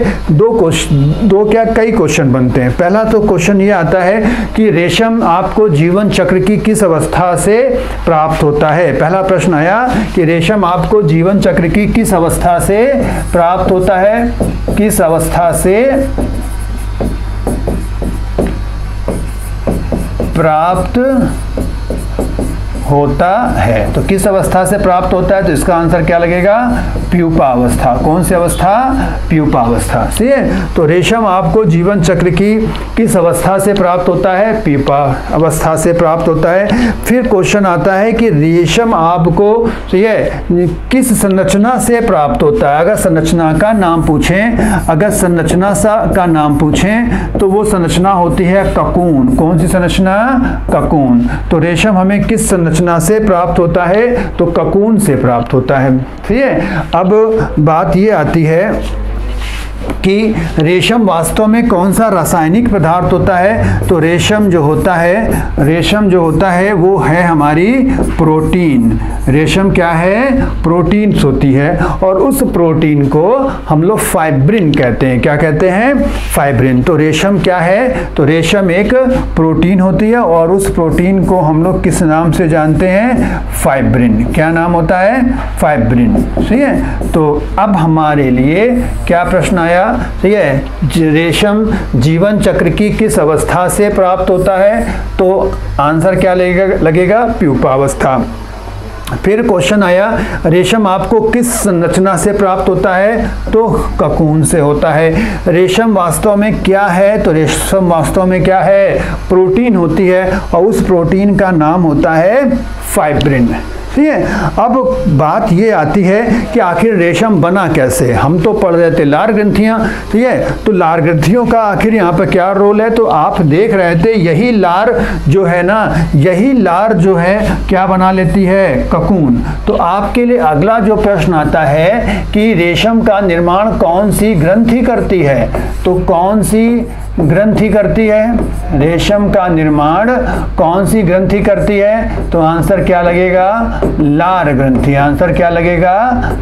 कई क्वेश्चन बनते हैं। पहला तो क्वेश्चन ये आता है कि रेशम आपको जीवन चक्र की किस अवस्था से प्राप्त होता है। पहला प्रश्न आया कि रेशम आपको जीवन चक्र की किस अवस्था से प्राप्त होता है, किस अवस्था से प्राप्त होता है। तो किस अवस्था से प्राप्त होता है? तो इसका आंसर क्या लगेगा? प्यूपा अवस्था। कौन सी अवस्था? प्यूपा अवस्था। ठीक है, तो रेशम आपको जीवन चक्र की किस अवस्था से प्राप्त होता है? प्यूपा अवस्था से प्राप्त होता है। फिर क्वेश्चन आता है कि रेशम आपको किस संरचना से प्राप्त होता है? अगर संरचना का नाम पूछें, अगर संरचना का नाम पूछें तो वो संरचना होती है ककून। कौन सी संरचना? ककून। तो रेशम हमें किस संरचना से प्राप्त होता है? तो ककून से प्राप्त होता है। ठीक है, अब बात ये आती है कि रेशम वास्तव में कौन सा रासायनिक पदार्थ होता है? तो रेशम जो होता है वो है हमारी प्रोटीन। रेशम क्या है? प्रोटीन्स होती है, और उस प्रोटीन को हम लोग फाइब्रिन कहते हैं। क्या कहते हैं? फाइब्रिन। तो रेशम क्या है? तो रेशम एक प्रोटीन होती है, और उस प्रोटीन को हम लोग किस नाम से जानते हैं? फाइब्रिन। क्या नाम होता है? फाइब्रिन। ठीक है, तो अब हमारे लिए क्या प्रश्न आया? ठीक है, रेशम जीवन चक्र की किस अवस्था से प्राप्त होता है? तो आंसर क्या लगेगा? प्यूपा अवस्था। फिर क्वेश्चन आया, रेशम आपको किस संरचना से प्राप्त होता है? तो ककून से होता है। रेशम वास्तव में क्या है? तो रेशम वास्तव में क्या है? प्रोटीन होती है, और उस प्रोटीन का नाम होता है फाइब्रिन। ठीक है, अब बात ये आती है कि आखिर रेशम बना कैसे? हम तो पढ़ रहे थे लार ग्रंथियां। ठीक है, तो लार ग्रंथियों का आखिर यहाँ पे क्या रोल है? तो आप देख रहे थे यही लार जो है ना, यही लार जो है क्या बना लेती है? ककून। तो आपके लिए अगला जो प्रश्न आता है कि रेशम का निर्माण कौन सी ग्रंथि करती है? तो कौन सी ग्रंथि करती है? रेशम का निर्माण कौन सी ग्रंथि करती है? तो आंसर क्या लगेगा? लार ग्रंथि। आंसर क्या लगेगा?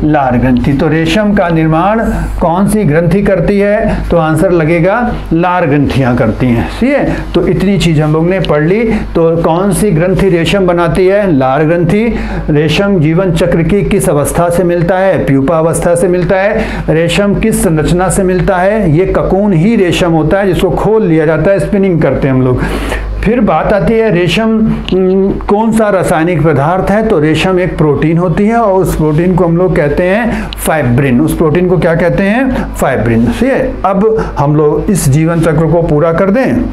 लार ग्रंथि। तो रेशम का निर्माण कौन सी ग्रंथि करती है? तो आंसर लगेगा लार ग्रंथियां करती हैं। ठीक है, तो इतनी चीज हम लोग ने पढ़ ली। तो कौन सी ग्रंथि रेशम बनाती है? लार ग्रंथि। रेशम जीवन चक्र की किस अवस्था से मिलता है? प्यूपा अवस्था से मिलता है। रेशम किस संरचना से मिलता है? ये ककून ही रेशम होता है, जिसको खोल लिया जाता है, स्पिनिंग करते हैं हम लोग। फिर बात आती है रेशम कौन सा रासायनिक पदार्थ है? तो रेशम एक प्रोटीन होती है, और उस प्रोटीन को हम लोग कहते हैं फाइब्रिन। उस प्रोटीन को क्या कहते हैं? फाइब्रिन। ठीक है, अब हम लोग इस जीवन चक्र को पूरा कर दें,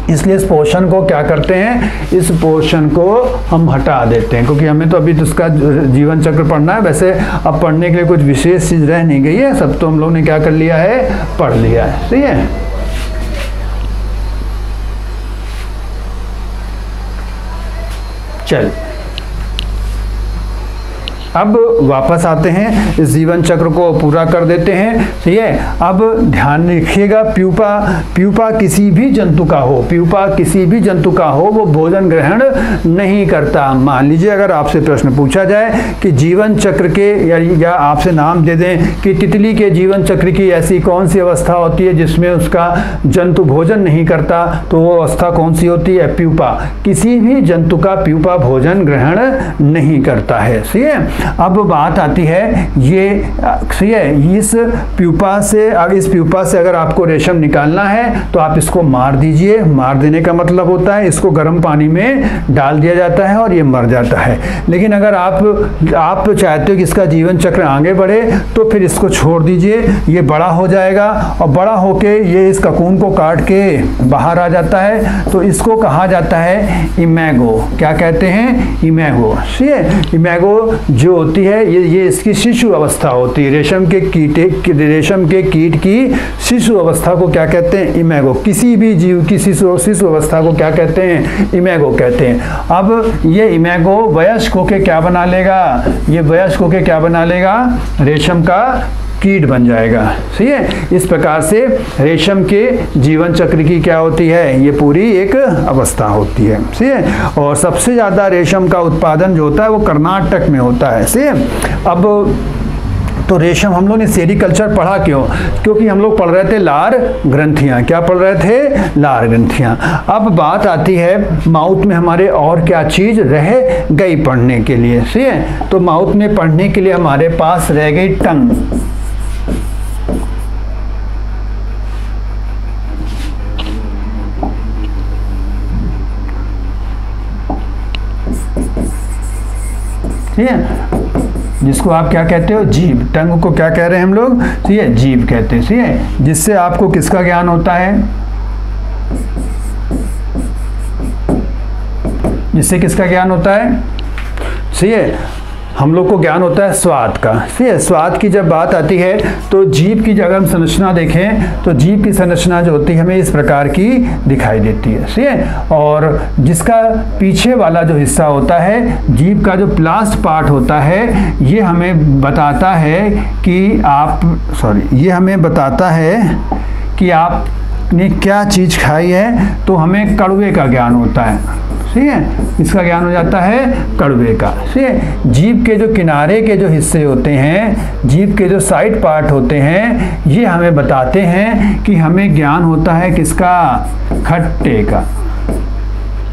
इसलिए इस पोर्शन को क्या करते हैं? इस पोर्शन को हम हटा देते हैं, क्योंकि हमें तो अभी तो उसका जीवन चक्र पढ़ना है। वैसे अब पढ़ने के लिए कुछ विशेष चीज रह नहीं गई है, सब तो हम लोग ने क्या कर लिया है? पढ़ लिया है। ठीक है, चल अब वापस आते हैं, इस जीवन चक्र को पूरा कर देते हैं। ठीक है, अब ध्यान रखिएगा, प्यूपा किसी भी जंतु का हो, प्यूपा किसी भी जंतु का हो, वो भोजन ग्रहण नहीं करता। मान लीजिए अगर आपसे प्रश्न पूछा जाए कि जीवन चक्र के या आपसे नाम दे दें कि तितली के जीवन चक्र की ऐसी कौन सी अवस्था होती है जिसमें उसका जंतु भोजन नहीं करता, तो वो अवस्था कौन सी होती है? प्यूपा। किसी भी जंतु का प्यूपा भोजन ग्रहण नहीं करता है। ठीक है, अब बात आती है इस प्यूपा से अगर आपको रेशम निकालना है तो आप इसको मार दीजिए। मार देने का मतलब होता है इसको गर्म पानी में डाल दिया जाता है और ये मर जाता है। लेकिन अगर आप चाहते हो कि इसका जीवन चक्र आगे बढ़े तो फिर इसको छोड़ दीजिए, ये बड़ा हो जाएगा और बड़ा होके ये इस ककून को काट के बाहर आ जाता है, तो इसको कहा जाता है इमेगो। क्या कहते हैं? इमेगो। इमेगो जो होती है ये इसकी शिशु अवस्था होती है। रेशम के कीट की शिशु अवस्था को क्या कहते हैं? इमेगो। किसी भी जीव की शिशु अवस्था को क्या कहते हैं? इमेगो कहते हैं। अब ये इमेगो वयस्क होके क्या बना लेगा? ये वयस्क होके क्या बना लेगा? रेशम का कीट बन जाएगा। ठीक है, इस प्रकार से रेशम के जीवन चक्र की क्या होती है? ये पूरी एक अवस्था होती है। ठीक है, और सबसे ज़्यादा रेशम का उत्पादन जो होता है वो कर्नाटक में होता है। ठीक है, अब तो रेशम हम लोग ने सेरिकल्चर पढ़ा क्यों? क्योंकि हम लोग पढ़ रहे थे लार ग्रंथियाँ। क्या पढ़ रहे थे? लार ग्रंथियाँ। अब बात आती है माउथ में हमारे और क्या चीज़ रह गई पढ़ने के लिए। ठीक है, तो माउथ में पढ़ने के लिए हमारे पास रह गई टंग। ठीक है, जिसको आप क्या कहते हो, जीभ। टंग को क्या कह रहे हैं हम लोग, ठीक है, जीभ कहते हैं। ठीक है, जिससे आपको किसका ज्ञान होता है, जिससे किसका ज्ञान होता है, ठीक है, हम लोग को ज्ञान होता है स्वाद का। ठीक है, स्वाद की जब बात आती है तो जीभ की जगह हम संरचना देखें तो जीभ की संरचना जो होती है हमें इस प्रकार की दिखाई देती है। ठीक है, और जिसका पीछे वाला जो हिस्सा होता है, जीभ का जो लास्ट पार्ट होता है, ये हमें बताता है कि ये हमें बताता है कि आपने क्या चीज़ खाई है, तो हमें कड़वे का ज्ञान होता है। ठीक है, इसका ज्ञान हो जाता है कड़वे का। ठीक है, जीभ के जो किनारे के जो हिस्से होते हैं, जीभ के जो साइड पार्ट होते हैं, ये हमें बताते हैं कि हमें ज्ञान होता है किसका, खट्टे का।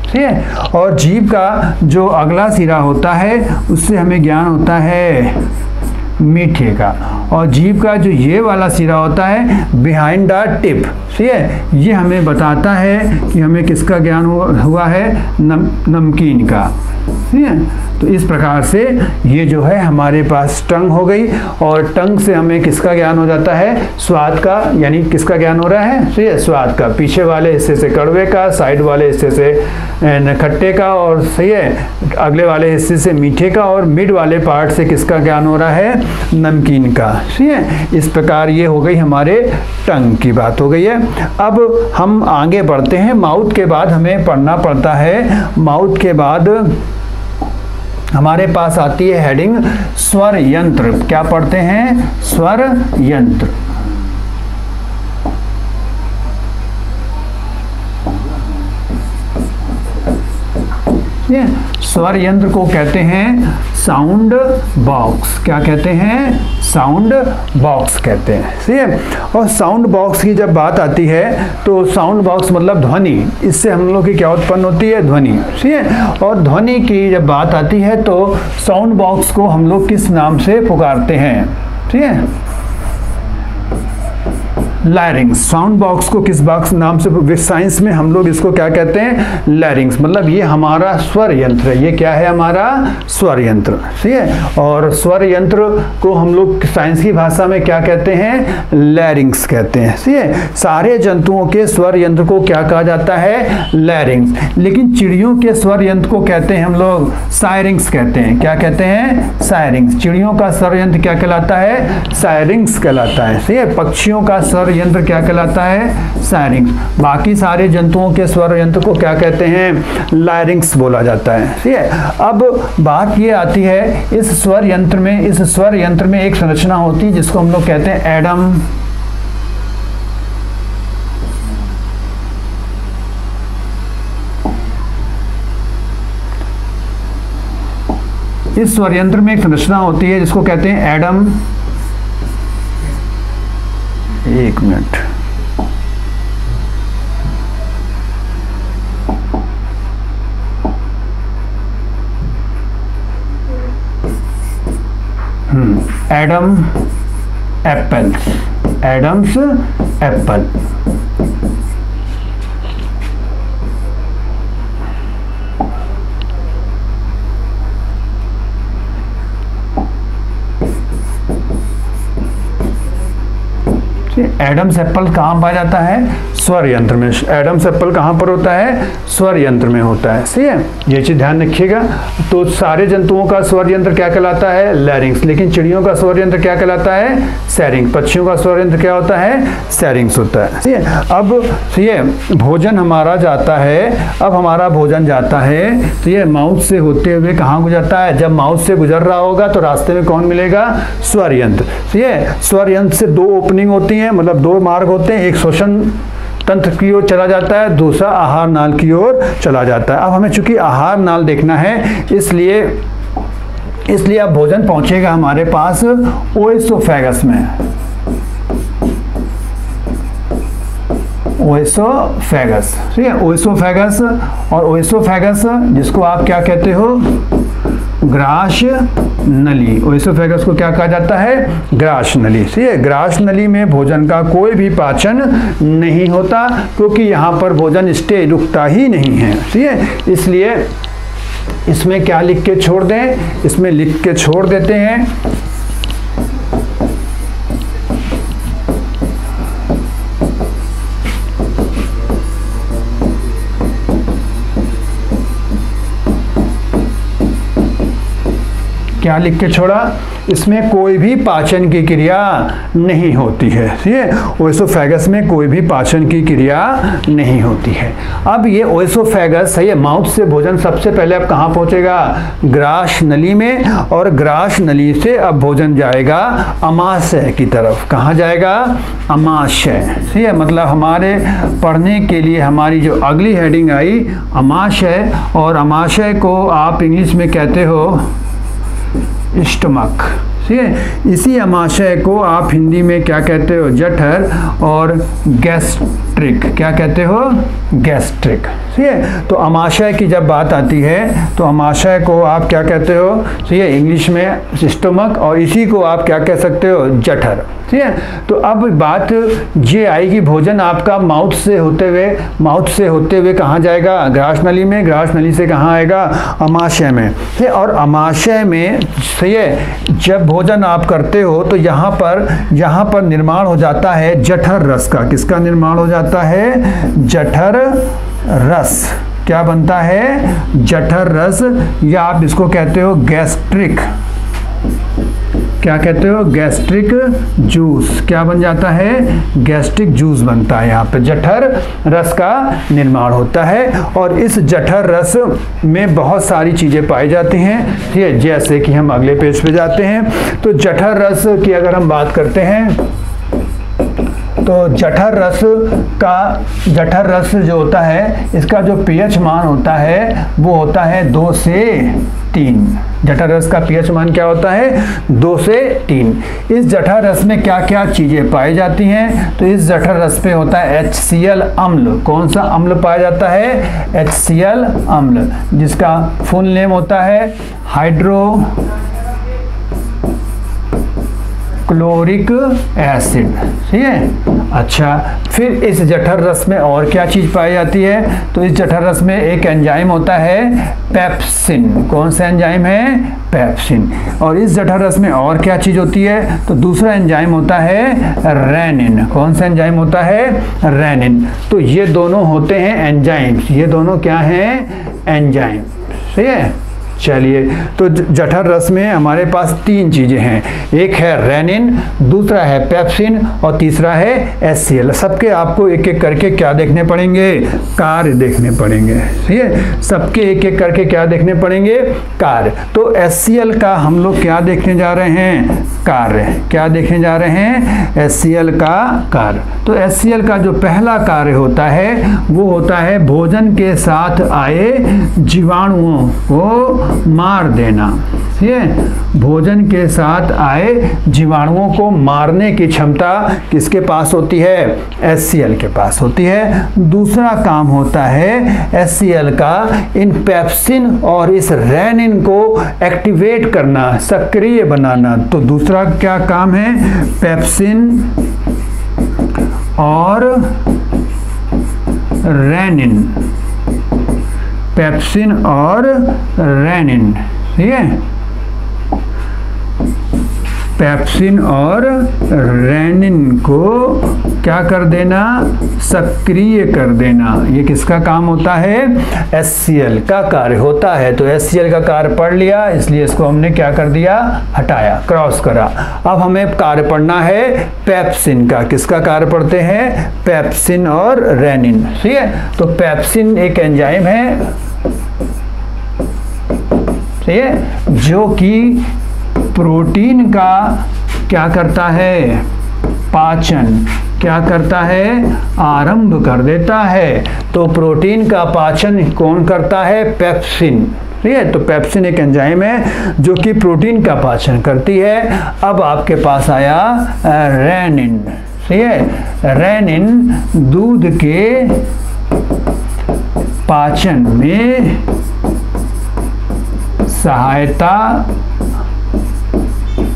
ठीक है, और जीभ का जो अगला सिरा होता है उससे हमें ज्ञान होता है मीठे का, और जीभ का जो ये वाला सिरा होता है बिहाइंड द टिप, ठीक है, ये हमें बताता है कि हमें किसका ज्ञान हुआ है, नमकीन का। ठीक है, तो इस प्रकार से ये जो है हमारे पास टंग हो गई, और टंग से हमें किसका ज्ञान हो जाता है, स्वाद का, यानी किसका ज्ञान हो रहा है, ठीक है, स्वाद का। पीछे वाले हिस्से से कड़वे का, साइड वाले हिस्से से खट्टे का, और सही है अगले वाले हिस्से से मीठे का, और मिड वाले पार्ट से किसका ज्ञान हो रहा है, नमकीन का। ठीक है, इस प्रकार ये हो गई हमारे टंग की बात हो गई है। अब हम आगे बढ़ते हैं। माउथ के बाद हमें पढ़ना पड़ता है, माउथ के बाद हमारे पास आती है हेडिंग स्वर यंत्र। क्या पढ़ते हैं, स्वर यंत्र। स्वर यंत्र को कहते हैं साउंड बॉक्स। क्या कहते हैं, साउंड बॉक्स कहते हैं। ठीक है, और साउंड बॉक्स की जब बात आती है तो साउंड बॉक्स मतलब ध्वनि, इससे हम लोग की क्या उत्पन्न होती है, ध्वनि। ठीक है, और ध्वनि की जब बात आती है तो साउंड बॉक्स को हम लोग किस नाम से पुकारते हैं, ठीक है, लैरिंग्स। साउंड बॉक्स को किस बॉक्स नाम से, साइंस में हम लोग इसको क्या कहते हैं, लैरिंग्स। मतलब ये हमारा स्वर यंत्र है, ये क्या है, हमारा स्वर यंत्र। ठीक है, और स्वर यंत्र को हम लोग साइंस की भाषा में क्या कहते हैं, लैरिंग्स कहते हैं। ठीक है, सारे जंतुओं के स्वर यंत्र को क्या कहा जाता है, लैरिंग्स। लेकिन चिड़ियों के स्वर यंत्र को कहते हैं हम लोग सायरिंग्स कहते हैं। क्या कहते हैं, सायरिंग्स। चिड़ियों का स्वर यंत्र क्या कहलाता है, सायरिंग्स कहलाता है। ठीक है, पक्षियों का स्वर यंत्र क्या कहलाता है, सायरिंग्स। बाकी सारे जंतुओं के स्वर यंत्र को क्या कहते हैं, लैरिंग्स बोला जाता है। ठीक है, अब बात ये आती है इस स्वर यंत्र में एक संरचना होती है जिसको हम लोग कहते हैं एडम। इस स्वर यंत्र में एक संरचना होती है जिसको कहते हैं एडम। एक minute, Adam apples, Adam's apple. Adam's apple कहाँ पाया जाता है, स्वर यंत्र में। एडम्स एप्पल कहाँ पर होता है, स्वर यंत्र में होता है। सही है, ये चीज ध्यान रखिएगा। तो सारे जंतुओं का स्वर यंत्र क्या कहलाता है, लैरिंग्स। लेकिन चिड़ियों का स्वर यंत्र क्या कहलाता है, सैरिंग। पक्षियों का स्वर यंत्र क्या होता है, सैरिंग्स होता है। ठीक है, अब ये भोजन हमारा जाता है, अब हमारा भोजन जाता है तो ये माउथ से होते हुए कहाँ गुजरता है, जब माउथ से गुजर रहा होगा तो रास्ते में कौन मिलेगा, स्वर यंत्र। ठीक है, स्वर यंत्र से दो ओपनिंग होती है, मतलब दो मार्ग होते हैं, एक श्वसन तंत्र की ओर चला जाता है, दूसरा आहार नाल की ओर चला जाता है। अब हमें चूंकि आहार नाल देखना है, इसलिए अब भोजन पहुंचेगा हमारे पास ओएसोफेगस में। ओएसोफेगस, ठीक है, ओएसोफेगस। और ओएसोफेगस जिसको आप क्या कहते हो, ग्रास नली। ओएसोफेगस को क्या कहा जाता है, ग्रास नली। ठीक है, ग्रास नली में भोजन का कोई भी पाचन नहीं होता, क्योंकि यहाँ पर भोजन रुकता ही नहीं है। ठीक है, इसलिए इसमें क्या लिख के छोड़ दें, इसमें लिख के छोड़ देते हैं क्या लिख के छोड़ा, इसमें कोई भी पाचन की क्रिया नहीं होती है। ठीक है, ओएसोफेगस में कोई भी पाचन की क्रिया नहीं होती है। अब ये ओएसोफेगस है, ये माउथ से भोजन सबसे पहले अब कहाँ पहुँचेगा, ग्रास नली में, और ग्रास नली से अब भोजन जाएगा अमाशय की तरफ। कहाँ जाएगा, अमाशय। ठीक है, मतलब हमारे पढ़ने के लिए हमारी जो अगली हेडिंग आई अमाशय, और अमाशय को आप इंग्लिश में कहते हो स्टमक। ठीक है, इसी अमाशय को आप हिंदी में क्या कहते हो, जठर, और गैस्ट्रिक, क्या कहते हो, गैस्ट्रिक। ठीक है, तो अमाशय की जब बात आती है तो अमाशय को आप क्या कहते हो, ठीक है, इंग्लिश में स्टमक, और इसी को आप क्या कह सकते हो, जठर। ठीक है, तो अब बात ये आएगी, भोजन आपका माउथ से होते हुए कहाँ जाएगा, ग्रास नली में, ग्रास नली से कहाँ आएगा, अमाशय में। ठीक है, और अमाशय में सही है, जब भोजन आप करते हो तो यहाँ पर निर्माण हो जाता है जठर रस का। किसका निर्माण हो जाता है, जठर रस। क्या बनता है, जठर रस, या आप इसको कहते हो गैस्ट्रिक, क्या कहते हो, गैस्ट्रिक जूस। क्या बन जाता है, गैस्ट्रिक जूस बनता है। यहाँ पे जठर रस का निर्माण होता है, और इस जठर रस में बहुत सारी चीज़ें पाई जाती हैं। ठीक है, जैसे कि हम अगले पेज पे जाते हैं तो जठर रस की अगर हम बात करते हैं तो जठर रस जो होता है, इसका जो पीएच मान होता है वो होता है 2 से 3। जठर रस का पीएच मान क्या होता है, 2 से 3। इस जठर रस में क्या क्या चीज़ें पाई जाती हैं, तो इस जठर रस पे होता है HCl अम्ल। कौन सा अम्ल पाया जाता है, HCl अम्ल, जिसका फुल नेम होता है हाइड्रोक्लोरिक एसिड। ठीक है, अच्छा, फिर इस जठर रस में और क्या चीज़ पाई जाती है, तो इस जठर रस में एक एंजाइम होता है पेप्सिन। कौन सा एंजाइम है, पेप्सिन। और इस जठर रस में और क्या चीज़ होती है, तो दूसरा एंजाइम होता है रेनिन। कौन सा एंजाइम होता है, रेनिन। तो ये दोनों होते हैं एंजाइम्स, ये दोनों क्या हैं, एंजाइम। ठीक है, चलिए, तो जठर रस में हमारे पास 3 चीज़ें हैं, एक है रेनिन, दूसरा है पेप्सिन, और तीसरा है HCl। सबके आपको एक एक करके क्या देखने पड़ेंगे, कार्य देखने पड़ेंगे। ठीक है, सबके एक एक करके क्या देखने पड़ेंगे, कार्य। तो HCl का हम लोग क्या देखने जा रहे हैं, कार्य। क्या देखने जा रहे हैं, HCl का कार्य। तो HCl का जो पहला कार्य होता है वो होता है भोजन के साथ आए जीवाणुओं को मार देना। ठीक है, भोजन के साथ आए जीवाणुओं को मारने की क्षमता किसके पास होती है, HCl के पास होती है। दूसरा काम होता है HCl का इन पेप्सिन और इस रेनिन को एक्टिवेट करना, सक्रिय बनाना। तो दूसरा क्या काम है, पेप्सिन और रेनिन, पेप्सिन और रेनिन। ठीक है, पेप्सिन और रेनिन को क्या कर देना, सक्रिय कर देना। ये किसका काम होता है, HCl का कार्य होता है। तो HCl का कार्य पढ़ लिया, इसलिए इसको हमने क्या कर दिया, हटाया, क्रॉस करा। अब हमें कार्य पढ़ना है पेप्सिन का। किसका कार्य पढ़ते हैं, पेप्सिन और रेनिन। ठीक है, तो पेप्सिन एक एंजाइम है, ठीक है, जो कि प्रोटीन का क्या करता है, पाचन क्या करता है, आरंभ कर देता है। तो प्रोटीन का पाचन कौन करता है, पेप्सिन। ठीक है, तो पेप्सिन एक एंजाइम है जो कि प्रोटीन का पाचन करती है। अब आपके पास आया रेनिन। ठीक है, रेनिन दूध के पाचन में सहायता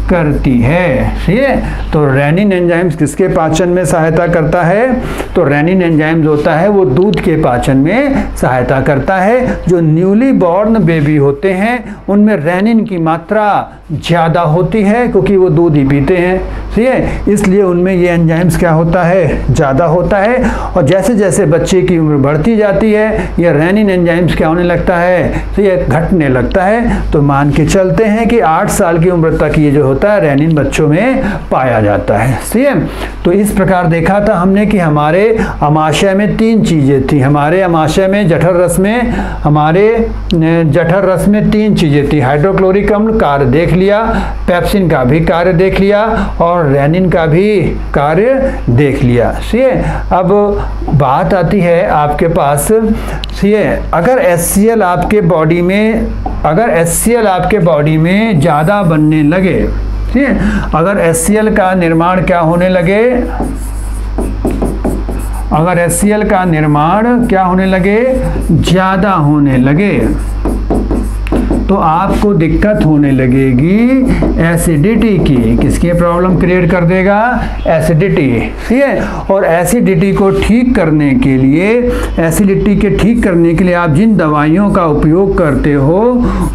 करती है। ठीक है, तो रेनिन एंजाइम्स किसके पाचन में सहायता करता है? तो रेनिन एंजाइम्स होता है वो दूध के पाचन में सहायता करता है। जो न्यूली बॉर्न बेबी होते हैं उनमें रेनिन की मात्रा ज़्यादा होती है क्योंकि वो दूध ही पीते हैं। ठीक है, इसलिए उनमें ये एंजाइम्स क्या होता है? ज़्यादा होता है। और जैसे जैसे बच्चे की उम्र बढ़ती जाती है ये रेनिन एंजाइम्स क्या होने लगता है? तो ये घटने लगता है। तो मान के चलते हैं कि 8 साल की उम्र तक ये जो होता है रेनिन बच्चों में पाया जाता है। ठीक है, तो इस प्रकार देखा था हमने कि हमारे अमाशय में 3 चीज़ें थी। हमारे अमाशय में जठर रस में 3 चीज़ें थी। हाइड्रोक्लोरिक अम्ल कार्य देख लिया, पेप्सिन का भी कार्य देख लिया और रेनिन का भी कार्य देख लिया। ठीक है, अब बात आती है आपके पास, ठीक है, अगर HCl आपके बॉडी में ज़्यादा बनने लगे, ठीक है, अगर HCl का निर्माण क्या होने लगे? अगर HCl का निर्माण क्या होने लगे? ज़्यादा होने लगे, तो आपको दिक्कत होने लगेगी एसिडिटी की। किसकी प्रॉब्लम क्रिएट कर देगा? एसिडिटी। ठीक है, और एसिडिटी को ठीक करने के लिए आप जिन दवाइयों का उपयोग करते हो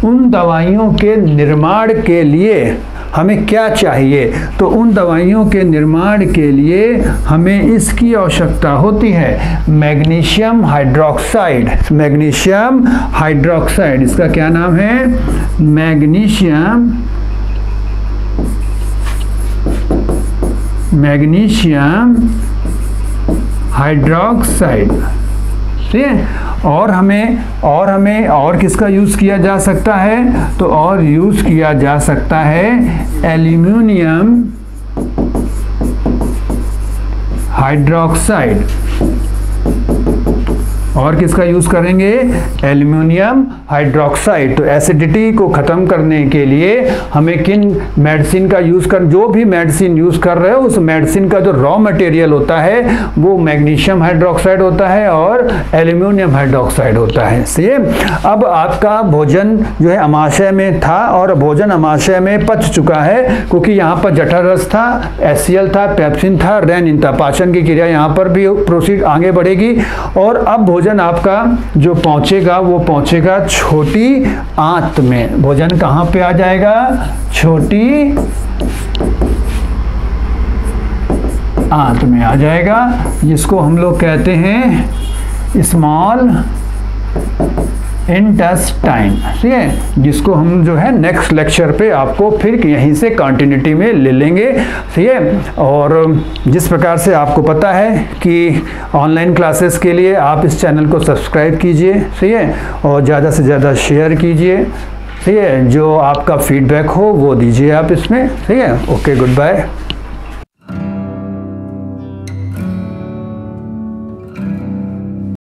उन दवाइयों के निर्माण के लिए हमें क्या चाहिए? तो उन दवाइयों के निर्माण के लिए हमें इसकी आवश्यकता होती है, मैग्नीशियम हाइड्रोक्साइड। मैग्नीशियम हाइड्रोक्साइड, इसका क्या नाम है? Magnesium hydroxide. ठीक है, और हमें और किसका यूज़ किया जा सकता है? तो और यूज़ किया जा सकता है एल्यूमिनियम हाइड्रोक्साइड। और किसका यूज़ करेंगे? Aluminium hydroxide. तो एसिडिटी को ख़त्म करने के लिए हमें किन मेडिसिन का यूज़ जो भी मेडिसिन यूज़ कर रहे हो उस मेडिसिन का जो रॉ मटेरियल होता है वो मैग्नीशियम हाइड्रोक्साइड होता है और एल्यूमिनियम हाइड्रोक्साइड होता है। सेम। अब आपका भोजन जो है अमाशय में था और भोजन अमाशय में पच चुका है क्योंकि यहाँ पर जठर रस था, HCl था, पेप्सिन था, रेनिन था। पाचन की क्रिया यहाँ पर भी प्रोसीड आगे बढ़ेगी और अब भोजन आपका जो पहुँचेगा वो पहुँचेगा छोटी आंत में। भोजन कहाँ पे आ जाएगा? छोटी आंत में आ जाएगा, जिसको हम लोग कहते हैं स्मॉल इंटेस्टाइन। ठीक है, जिसको हम जो है नेक्स्ट लेक्चर पे आपको फिर यहीं से कंटिन्यूटी में ले लेंगे। ठीक है, और जिस प्रकार से आपको पता है कि ऑनलाइन क्लासेस के लिए आप इस चैनल को सब्सक्राइब कीजिए। ठीक है, और ज़्यादा से ज़्यादा शेयर कीजिए। ठीक है, जो आपका फीडबैक हो वो दीजिए आप इसमें। ठीक है, ओके, गुड बाय।